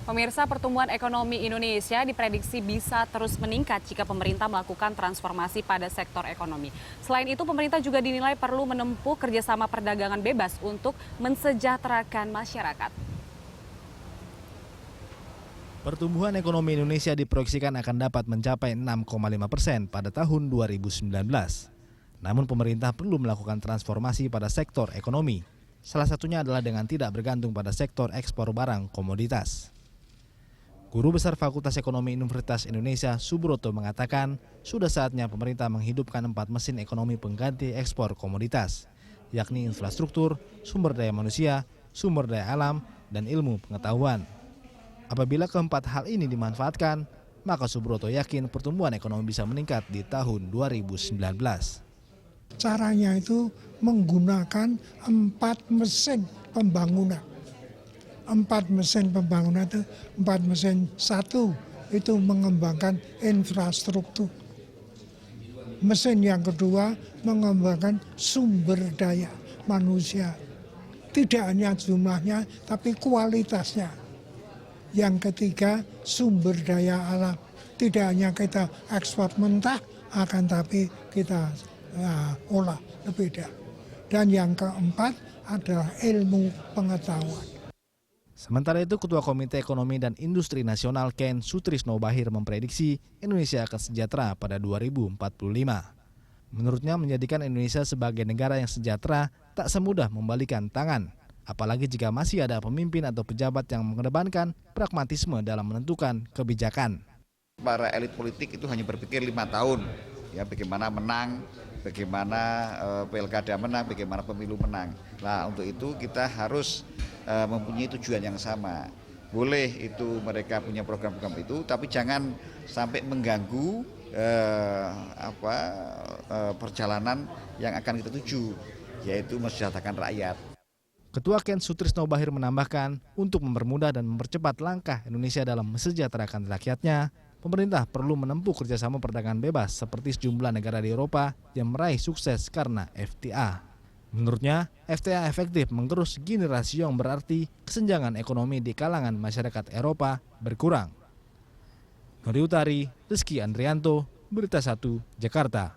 Pemirsa, pertumbuhan ekonomi Indonesia diprediksi bisa terus meningkat jika pemerintah melakukan transformasi pada sektor ekonomi. Selain itu, pemerintah juga dinilai perlu menempuh kerjasama perdagangan bebas untuk mensejahterakan masyarakat. Pertumbuhan ekonomi Indonesia diproyeksikan akan dapat mencapai 6,5% pada tahun 2019. Namun pemerintah perlu melakukan transformasi pada sektor ekonomi. Salah satunya adalah dengan tidak bergantung pada sektor ekspor barang komoditas. Guru Besar Fakultas Ekonomi Universitas Indonesia, Subroto, mengatakan sudah saatnya pemerintah menghidupkan 4 mesin ekonomi pengganti ekspor komoditas, yakni infrastruktur, sumber daya manusia, sumber daya alam, dan ilmu pengetahuan. Apabila keempat hal ini dimanfaatkan, maka Subroto yakin pertumbuhan ekonomi bisa meningkat di tahun 2019. Caranya itu menggunakan 4 mesin pembangunan. 4 mesin pembangunan itu, 4 mesin. Satu itu mengembangkan infrastruktur. Mesin yang kedua mengembangkan sumber daya manusia. Tidak hanya jumlahnya tapi kualitasnya. Yang ketiga sumber daya alam. Tidak hanya kita ekspor mentah, akan tapi kita olah lebih dah. Dan yang keempat adalah ilmu pengetahuan. Sementara itu, Ketua Komite Ekonomi dan Industri Nasional Ken Sutrisno Bahir memprediksi Indonesia akan sejahtera pada 2045. Menurutnya, menjadikan Indonesia sebagai negara yang sejahtera tak semudah membalikan tangan. Apalagi jika masih ada pemimpin atau pejabat yang mengedepankan pragmatisme dalam menentukan kebijakan. Para elit politik itu hanya berpikir 5 tahun, ya bagaimana menang, bagaimana pilkada menang, bagaimana pemilu menang. Nah, untuk itu kita harus mempunyai tujuan yang sama. Boleh itu mereka punya program-program itu, tapi jangan sampai mengganggu perjalanan yang akan kita tuju, yaitu mensejahterakan rakyat. Ketua Ken Sutrisno Bahir menambahkan, untuk mempermudah dan mempercepat langkah Indonesia dalam mensejahterakan rakyatnya, pemerintah perlu menempuh kerjasama perdagangan bebas seperti sejumlah negara di Eropa yang meraih sukses karena FTA. Menurutnya, FTA efektif menggerus generasi yang berarti kesenjangan ekonomi di kalangan masyarakat Eropa berkurang. Nuri Utari, Rizky Andrianto, Berita 1, Jakarta.